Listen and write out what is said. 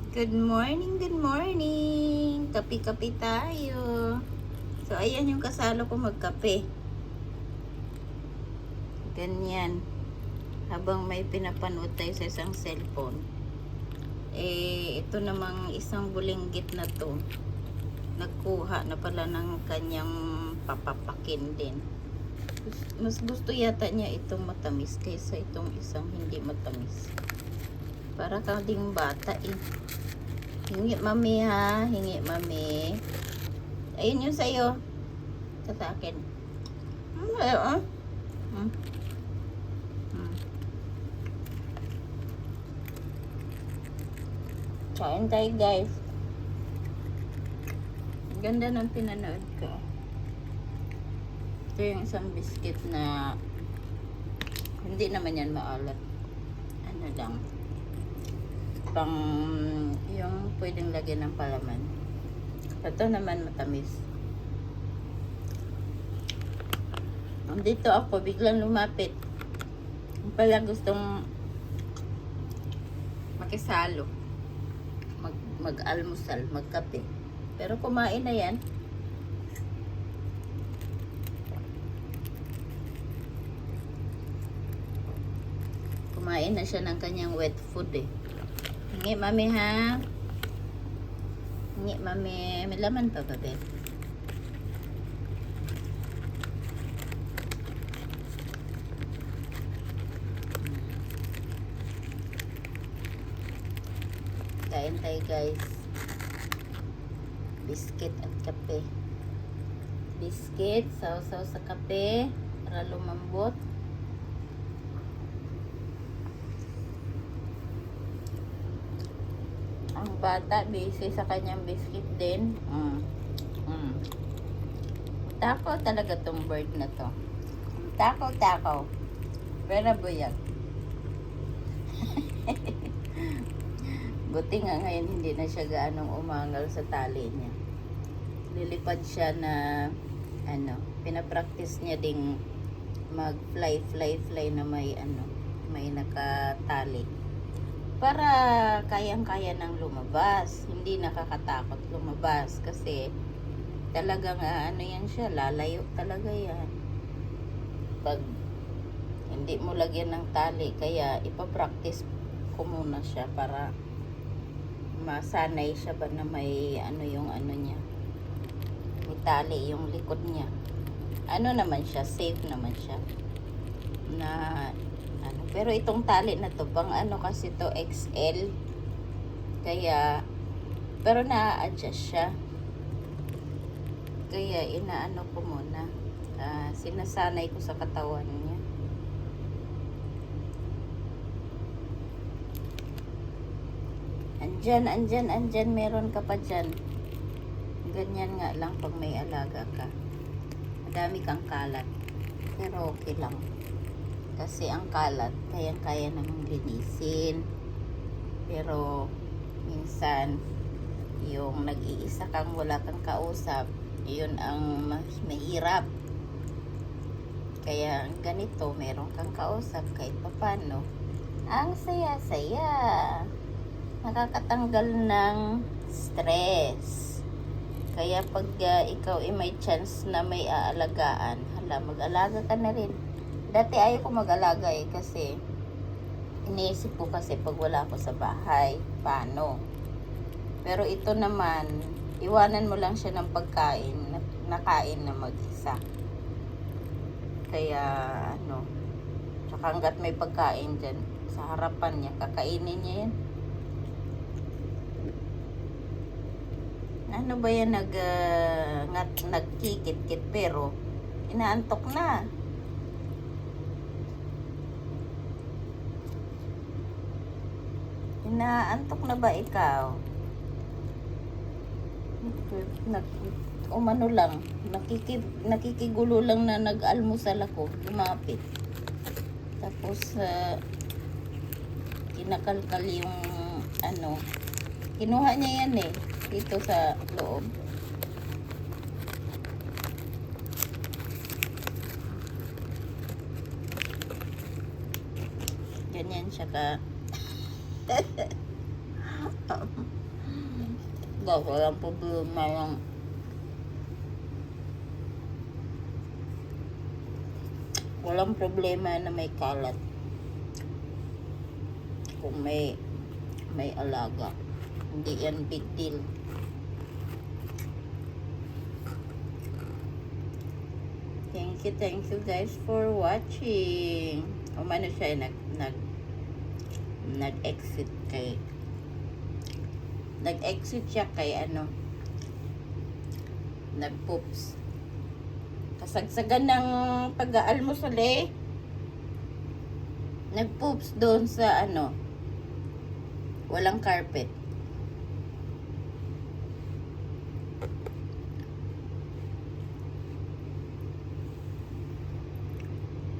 Good morning, good morning. Kape-kape tayo. So, ayan yung kasalo ko magkape. Ganyan. Habang may pinapanood tayo sa isang cellphone. Ito namang isang bulinggit na to. Nagkuha na pala ng kanyang papapakin din. Mas gusto yata niya itong matamis kaysa itong isang hindi matamis. Para kang ding bata eh. Hingi mami ha, hingi mami. Ayun yung sa'yo. Sa akin. Ayo. Kain tayo guys. Ganda ng pinanood ko. Ito yung isang biscuit na hindi naman yan maalat. Ano lang. Pang yung pwedeng lagyan ng palaman. Ito naman matamis. Dito ako biglang lumapit. Pala gustong makisalo. Mag-almusal, magkape. Pero kumain na yan. Kumain na siya ng kanyang wet food eh. Hingi mami ha. Hingi mami. May laman pa ba be? Kain tayo guys. Biscuit at kape. Biscuit, sausaw sa kape para lumambot. Ang bata busy sa kanyang biscuit din. Takaw talaga tong bird na to. Takaw. Pero buyag. Buti nga ngayon hindi na siya gaanong umangal sa tali niya. Lilipad siya na pinapractice niya ding mag-fly na may nakatali. Para kayang-kaya nang lumabas. Hindi nakakatakot lumabas kasi talagang yan siya, lalayo talaga yan. Pag hindi mo lagyan ng tali, kaya ipapractice ko muna siya para masanay siya ba na may niya. May tali yung likod niya. Naman siya, safe naman siya. Pero itong tali na to, pang kasi to XL. Kaya, pero na-adjust siya. Kaya, inaano ko muna. Sinasanay ko sa katawan niya. Andyan, meron ka pa dyan. Ganyan nga lang pag may alaga ka. Madami kang kalat. Pero okay lang. Kasi ang kalat, kaya namang linisin. Pero, minsan, yung nag-iisa kang wala kang kausap, yun ang mahirap. Kaya, ganito, meron kang kausap kahit papano. Ang saya-saya. Nakakatanggal ng stress. Kaya pag ikaw may chance na may aalagaan, mag-alaga ka na rin. Dati ayaw ko mag-alaga kasi iniisip ko kasi pag wala ako sa bahay, paano? Pero ito naman, iwanan mo lang siya ng pagkain, nakain na mag-isa. Kaya tsaka hanggat may pagkain dyan, sa harapan niya, kakainin niya yan. Ano ba yan nagkikit-kit pero inaantok na. Inaantok na ba ikaw? Umano lang, nakikigulo lang na nag-almusal ako, lumapit. Tapos kinakalkal yung kinuha niya yan dito sa loob. Ganyan siya ka lumabas, walang problema ng walang problema na may kalat kung may alaga. Hindi yan big deal. Thank you guys for watching. Umano siya nag-exit siya kay ano, nag-poops. Kasagsagan ng pag-aalmusal nag-poops doon sa ano, walang carpet.